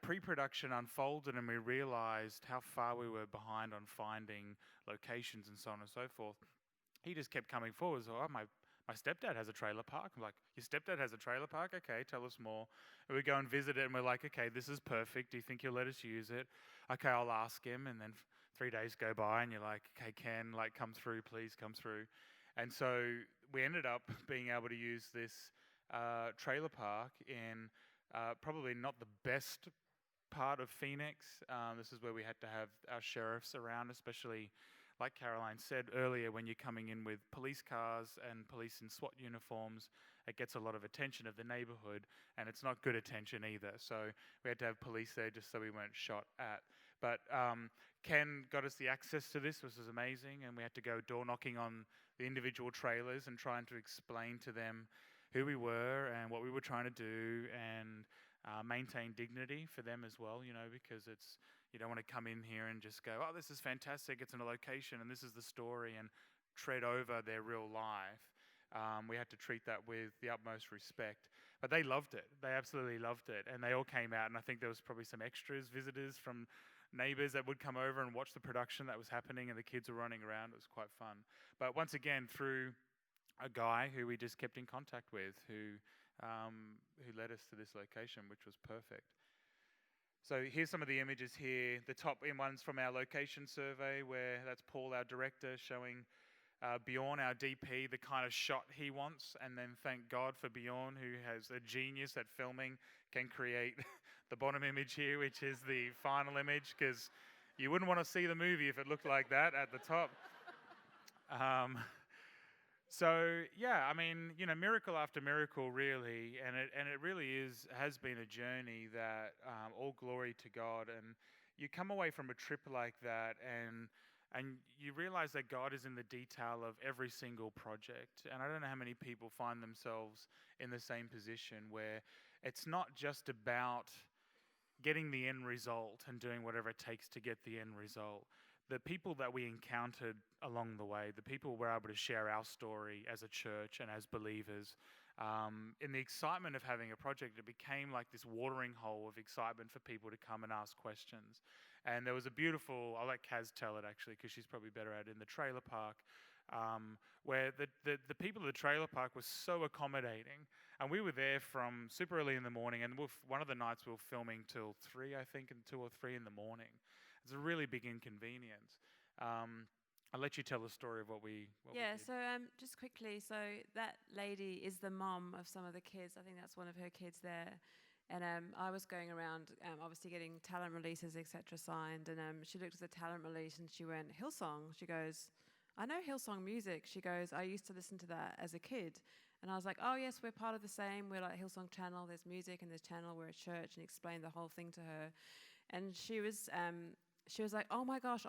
pre-production unfolded and we realized how far we were behind on finding locations and so on and so forth, he just kept coming forward. So, oh, my stepdad has a trailer park. I'm like, your stepdad has a trailer park? Okay, tell us more. And we go and visit it, and we're like, okay, this is perfect. Do you think he'll let us use it? Okay, I'll ask him. And then 3 days go by, and you're like, okay, Ken, like, come through, please come through. And so we ended up being able to use this trailer park in probably not the best part of Phoenix. This is where we had to have our sheriffs around, especially, like Caroline said earlier, when you're coming in with police cars and police in SWAT uniforms, it gets a lot of attention of the neighborhood, and it's not good attention either. So we had to have police there just so we weren't shot at. But Ken got us the access to this, which was amazing, and we had to go door knocking on the individual trailers and trying to explain to them who we were and what we were trying to do, and maintain dignity for them as well, because you don't want to come in here and just go, oh, this is fantastic, it's in a location and this is the story, and tread over their real life. We had to treat that with the utmost respect. But they loved it. They absolutely loved it. And they all came out, and I think there was probably some extras, visitors from neighbors that would come over and watch the production that was happening, and the kids were running around. It was quite fun. But once again, through a guy who we just kept in contact with, who led us to this location, which was perfect. So here's some of the images here. The top one's from our location survey, where that's Paul, our director, showing Bjorn, our DP, the kind of shot he wants. And then thank God for Bjorn, who has a genius at filming, can create the bottom image here, which is the final image, because you wouldn't want to see the movie if it looked like that at the top. So yeah, I mean, miracle after miracle, really, and it really has been a journey that all glory to God. And you come away from a trip like that, and you realize that God is in the detail of every single project. And I don't know how many people find themselves in the same position, where it's not just about getting the end result and doing whatever it takes to get the end result. The people that we encountered along the way, the people we're able to share our story as a church and as believers, in the excitement of having a project, it became like this watering hole of excitement for people to come and ask questions. And there was a beautiful, I'll let Kaz tell it actually, because she's probably better at it, in the trailer park, where the people of the trailer park were so accommodating. And we were there from super early in the morning, and one of the nights we were filming till 3, I think, and 2 or 3 in the morning. It's a really big inconvenience. I'll let you tell the story of what we did. So just quickly, so that lady is the mom of some of the kids. I think that's one of her kids there. And I was going around, obviously getting talent releases, etc. signed. And she looked at the talent release and she went, Hillsong. She goes, I know Hillsong music. She goes, I used to listen to that as a kid. And I was like, oh, yes, we're part of the same. We're like Hillsong Channel. There's music and there's channel. We're a church, and explained the whole thing to her. And she was like, oh my gosh,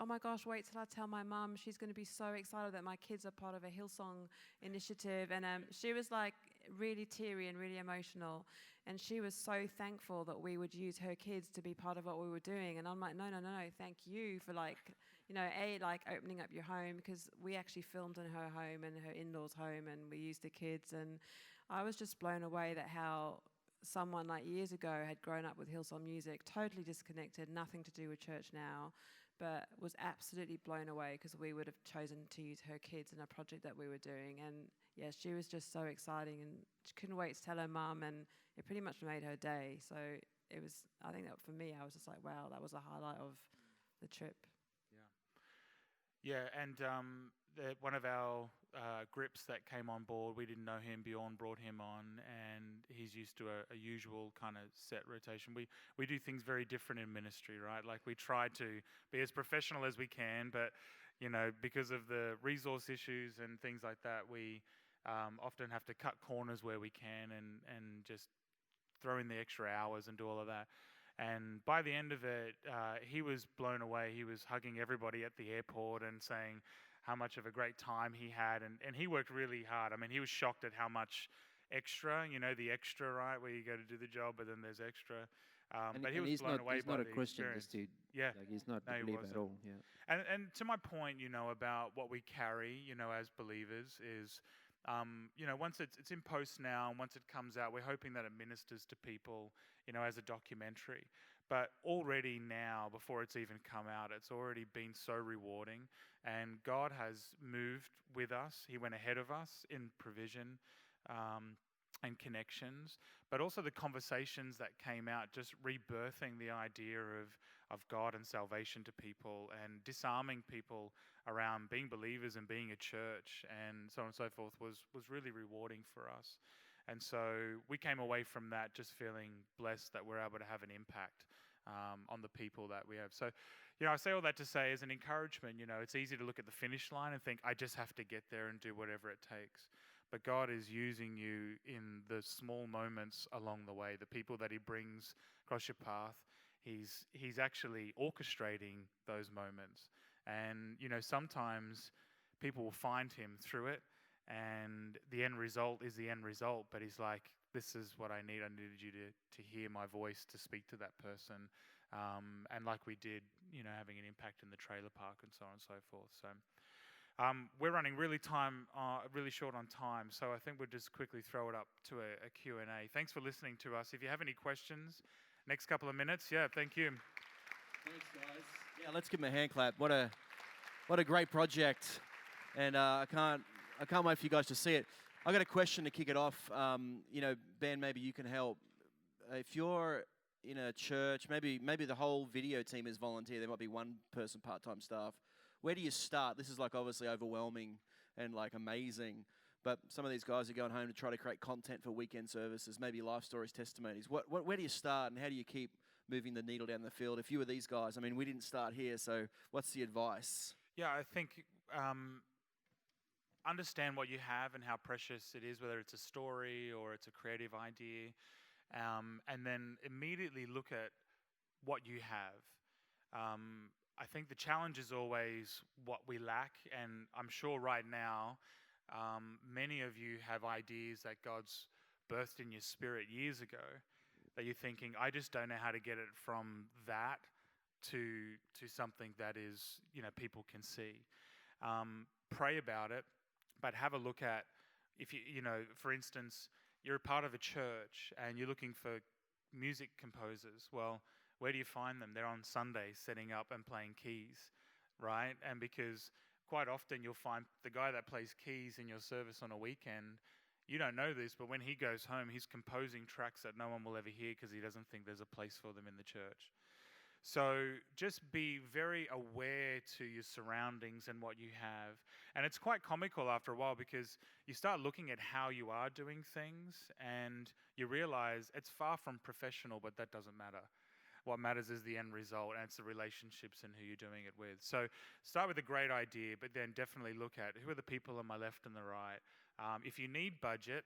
wait till I tell my mum. She's going to be so excited that my kids are part of a Hillsong initiative. And she was like really teary and really emotional. And she was so thankful that we would use her kids to be part of what we were doing. And I'm like, no, thank you for opening up your home, because we actually filmed in her home and her in-laws' home, and we used the kids. And I was just blown away that how someone like years ago had grown up with Hillsong music, totally disconnected, nothing to do with church now, but was absolutely blown away because we would have chosen to use her kids in a project that we were doing. And yeah, she was just so exciting, and she couldn't wait to tell her mum, and it pretty much made her day. So it was, I think that for me, I was just like, wow, that was a highlight of the trip. Yeah, and one of our grips that came on board, we didn't know him. Bjorn brought him on, and he's used to a usual kind of set rotation. We do things very different in ministry, right? Like, we try to be as professional as we can, but because of the resource issues and things like that, we often have to cut corners where we can and just throw in the extra hours and do all of that. And by the end of it, he was blown away. He was hugging everybody at the airport and saying how much of a great time he had. And he worked really hard. I mean, he was shocked at how much extra, the extra, right, where you go to do the job, but then there's extra. But he was blown away he's by not a the Christian, experience. this dude. Yeah. Like, he's not No, a he believer at wasn't. all. Yeah. And to my point, about what we carry, as believers is, once it's in post now, and once it comes out, we're hoping that it ministers to people, as a documentary. But already now, before it's even come out, it's already been so rewarding. And God has moved with us. He went ahead of us in provision and connections, but also the conversations that came out, just rebirthing the idea of God and salvation to people and disarming people around being believers and being a church and so on and so forth was really rewarding for us. And so we came away from that just feeling blessed that we're able to have an impact on the people that we have. So, I say all that to say as an encouragement, it's easy to look at the finish line and think, I just have to get there and do whatever it takes. But God is using you in the small moments along the way, the people that He brings across your path. He's actually orchestrating those moments. And, sometimes people will find Him through it, and the end result is the end result. But He's like, this is what I need. I needed you to hear my voice, to speak to that person. And like we did, having an impact in the trailer park and so on and so forth. So we're running really short on time, so I think we'll just quickly throw it up to a Q&A. Thanks for listening to us. If you have any questions, next couple of minutes. Yeah, thank you. Thanks, guys. Yeah, let's give them a hand clap. What a great project, and I can't wait for you guys to see it. I got a question to kick it off. Ben, maybe you can help. If you're in a church, maybe the whole video team is volunteer. There might be one person part-time staff. Where do you start? This is like obviously overwhelming and like amazing, but some of these guys are going home to try to create content for weekend services, maybe life stories, testimonies. Where do you start, and how do you keep moving the needle down the field? If you were these guys, I mean, we didn't start here, so what's the advice? Yeah, I think understand what you have and how precious it is, whether it's a story or it's a creative idea, and then immediately look at what you have. I think the challenge is always what we lack, and I'm sure right now many of you have ideas that God's birthed in your spirit years ago that you're thinking, I just don't know how to get it from that to something that is, people can see. Pray about it, but have a look at, if you, for instance, you're a part of a church and you're looking for music composers. Well, where do you find them? They're on Sundays setting up and playing keys, right? And because quite often you'll find the guy that plays keys in your service on a weekend, you don't know this, but when he goes home, he's composing tracks that no one will ever hear because he doesn't think there's a place for them in the church. So just be very aware to your surroundings and what you have. And it's quite comical after a while because you start looking at how you are doing things and you realize it's far from professional, but that doesn't matter. What matters is the end result, and it's the relationships and who you're doing it with. So start with a great idea, but then definitely look at who are the people on my left and the right. If you need budget,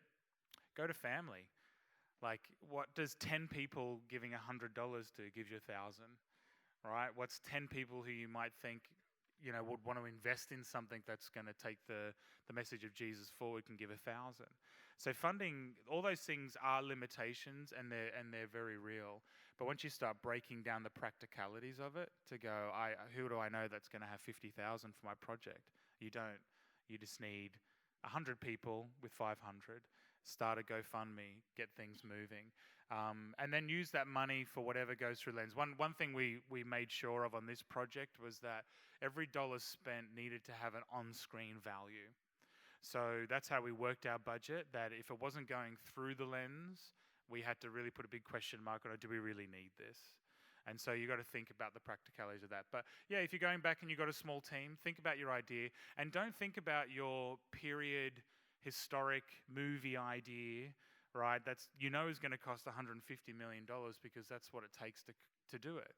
go to family. Like, what does 10 people giving $100 do? Gives you 1,000, right? What's 10 people who you might think, would want to invest in something that's going to take the message of Jesus forward can give 1,000. So funding, all those things are limitations, and they're very real. But once you start breaking down the practicalities of it, to go, who do I know that's going to have 50,000 for my project? You don't. You just need 100 people with 500. Start a GoFundMe, get things moving, and then use that money for whatever goes through Lens. One thing we made sure of on this project was that every dollar spent needed to have an on-screen value. So that's how we worked our budget, that if it wasn't going through the Lens, we had to really put a big question mark on it. Do we really need this? And so you got to think about the practicalities of that. But yeah, if you're going back and you've got a small team, think about your idea, and don't think about your period historic movie idea, right? That's is going to cost $150 million because that's what it takes to do it.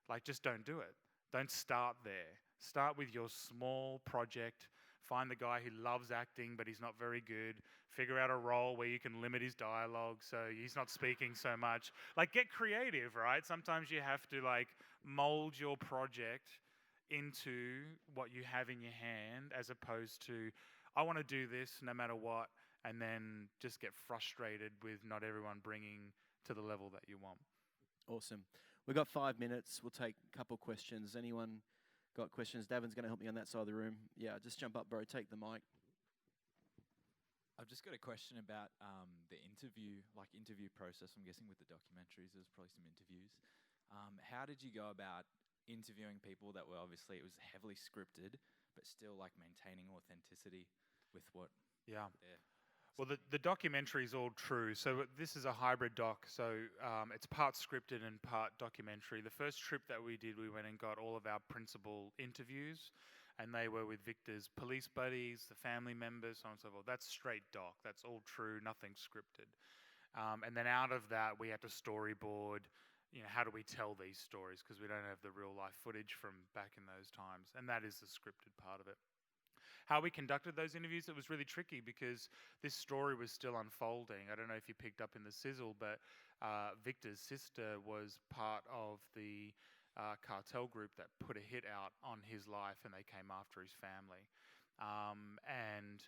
Like, just don't do it. Don't start there. Start with your small project. Find the guy who loves acting, but he's not very good. Figure out a role where you can limit his dialogue so he's not speaking so much. Like, get creative, right? Sometimes you have to, mold your project into what you have in your hand, as opposed to, I want to do this no matter what, and then just get frustrated with not everyone bringing to the level that you want. Awesome. We've got 5 minutes. We'll take a couple questions. Anyone got questions? Davin's going to help me on that side of the room. Yeah, just jump up, bro. Take the mic. I've just got a question about the interview process. I'm guessing with the documentaries, there's probably some interviews. How did you go about interviewing people that were obviously, it was heavily scripted, but still like maintaining authenticity with what Yeah. they're... Well, the documentary is all true. So this is a hybrid doc. So it's part scripted and part documentary. The first trip that we did, we went and got all of our principal interviews, and they were with Victor's police buddies, the family members, so on and so forth. That's straight doc. That's all true, nothing scripted. And then out of that, we had to storyboard, how do we tell these stories? Because we don't have the real life footage from back in those times. And that is the scripted part of it. How we conducted those interviews, it was really tricky because this story was still unfolding. I don't know if you picked up in the sizzle, but Victor's sister was part of the cartel group that put a hit out on his life, and they came after his family. And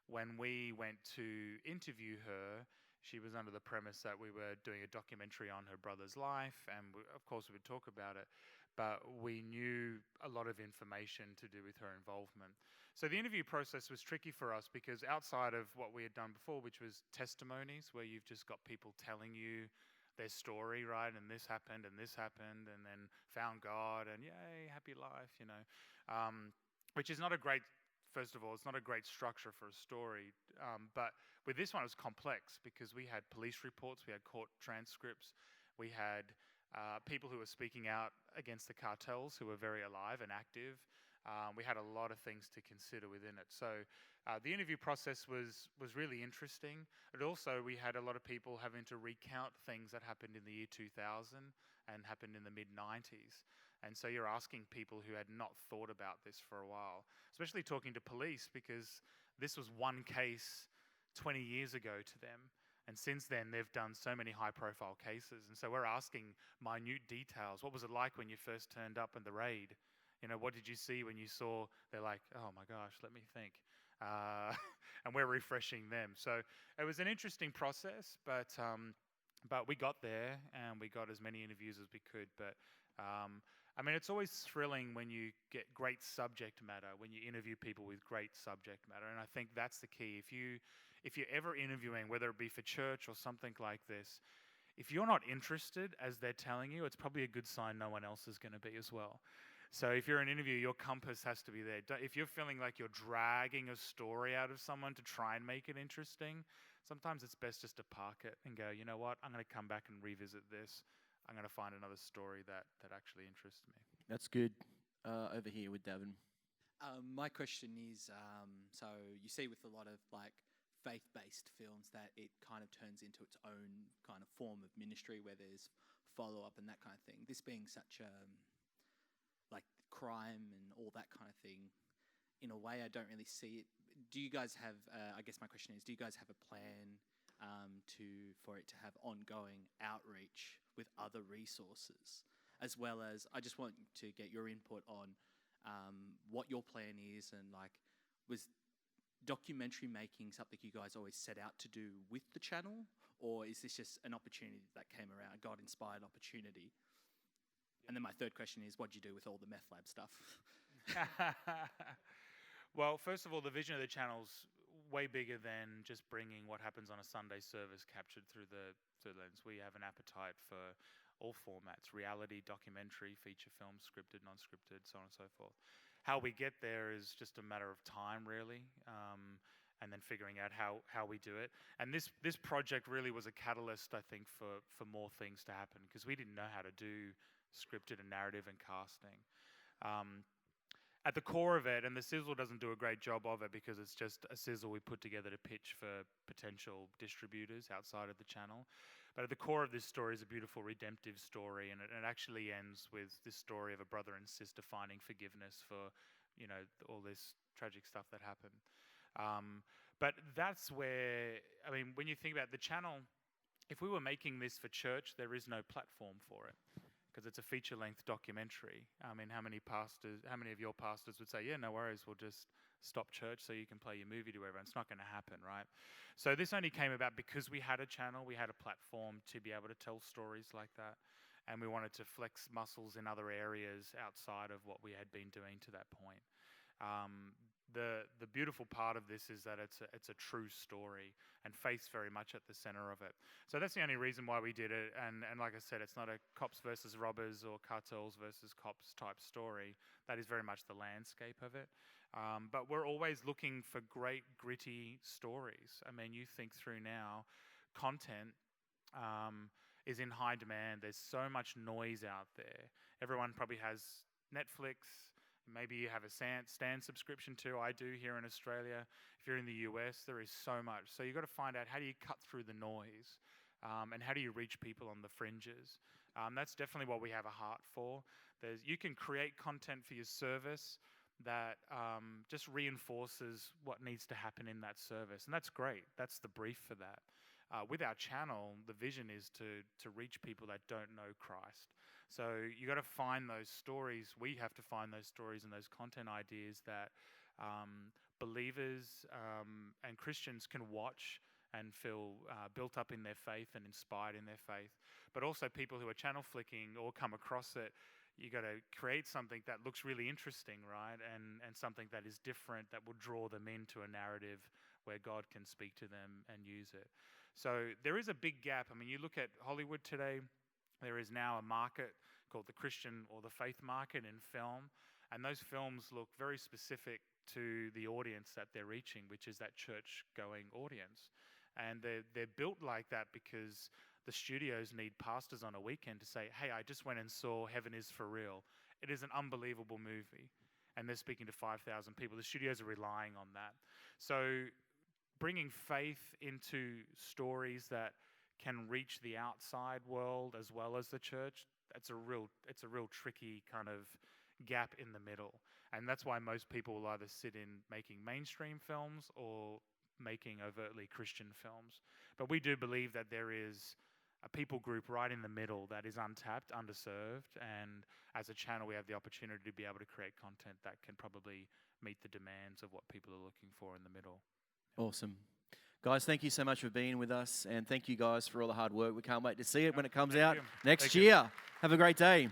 when we went to interview her, she was under the premise that we were doing a documentary on her brother's life, and of course we would talk about it, but we knew a lot of information to do with her involvement. So the interview process was tricky for us because outside of what we had done before, which was testimonies, where you've just got people telling you their story, right, and this happened, and then found God, and yay, happy life, which is not a great, first of all, it's not a great structure for a story, but with this one it was complex because we had police reports, we had court transcripts, we had people who were speaking out against the cartels who were very alive and active. We had a lot of things to consider within it. So the interview process was really interesting. But also we had a lot of people having to recount things that happened in the year 2000 and happened in the mid-90s. And so you're asking people who had not thought about this for a while, especially talking to police, because this was one case 20 years ago to them. And since then, they've done so many high-profile cases. And so we're asking minute details. What was it like when you first turned up in the raid? What did you see when you saw? They're like, oh my gosh, let me think. And we're refreshing them. So it was an interesting process, but we got there and we got as many interviews as we could. But it's always thrilling when you get great subject matter, when you interview people with great subject matter. And I think that's the key. If you're ever interviewing, whether it be for church or something like this, if you're not interested as they're telling you, it's probably a good sign no one else is going to be as well. So if you're an interviewer, your compass has to be there. If you're feeling like you're dragging a story out of someone to try and make it interesting, sometimes it's best just to park it and go, you know what, I'm going to come back and revisit this. I'm going to find another story that actually interests me. That's good. Over here with Davin. My question is, so you see with a lot of faith-based films that it kind of turns into its own kind of form of ministry where there's follow-up and that kind of thing. This being such a crime and all that kind of thing, in a way I don't really see it. Do you guys have, I guess my question is, do you guys have a plan for it to have ongoing outreach with other resources? As well as, I just want to get your input on what your plan is, and was documentary making something you guys always set out to do with the channel, or is this just an opportunity that came around, a God-inspired opportunity? And then my third question is, what do you do with all the meth lab stuff? Well, first of all, the vision of the channel's way bigger than just bringing what happens on a Sunday service captured through the lens. We have an appetite for all formats: reality, documentary, feature film, scripted, non-scripted, so on and so forth. How we get there is just a matter of time, really, and then figuring out how we do it. And this project really was a catalyst, I think, for more things to happen, because we didn't know how to do scripted and narrative and casting. At the core of it, and the sizzle doesn't do a great job of it because it's just a sizzle we put together to pitch for potential distributors outside of the channel. But at the core of this story is a beautiful redemptive story, and it actually ends with this story of a brother and sister finding forgiveness for, all this tragic stuff that happened. But that's where, when you think about the channel, if we were making this for church, there is no platform for it, because it's a feature-length documentary. How many of your pastors would say, yeah, no worries, we'll just stop church so you can play your movie to everyone? It's not going to happen, right? So this only came about because we had a channel, we had a platform to be able to tell stories like that. and we wanted to flex muscles in other areas outside of what we had been doing to that point. The beautiful part of this is that it's a true story, and faith's very much at the center of it. So that's the only reason why we did it. And like I said, it's not a cops versus robbers or cartels versus cops type story. That is very much the landscape of it. But we're always looking for great, gritty stories. I mean, you think through now, content is in high demand. There's so much noise out there. Everyone probably has Netflix. Maybe you have a Stan subscription too. I do here in Australia. If you're in the US, there is so much. So you've got to find out, how do you cut through the noise? And how do you reach people on the fringes? That's definitely what we have a heart for. You can create content for your service that just reinforces what needs to happen in that service. And that's great. That's the brief for that. With our channel, the vision is to reach people that don't know Christ. So you got to find those stories. We have to find those stories and those content ideas that believers and Christians can watch and feel built up in their faith and inspired in their faith. But also people who are channel flicking or come across it, you got to create something that looks really interesting, right? And something that is different, that will draw them into a narrative where God can speak to them and use it. So there is a big gap. I mean, you look at Hollywood today, there is now a market called the Christian or the faith market in film, and those films look very specific to the audience that they're reaching, which is that church-going audience. And they're built like that because the studios need pastors on a weekend to say, hey, I just went and saw Heaven is for Real. It is an unbelievable movie. And they're speaking to 5,000 people. The studios are relying on that. So bringing faith into stories that can reach the outside world as well as the church, it's a real tricky kind of gap in the middle. And that's why most people will either sit in making mainstream films or making overtly Christian films. But we do believe that there is a people group right in the middle that is untapped, underserved, and as a channel we have the opportunity to be able to create content that can probably meet the demands of what people are looking for in the middle. Awesome. Guys, thank you so much for being with us, and thank you guys for all the hard work. We can't wait to see it when it comes out next year. Have a great day.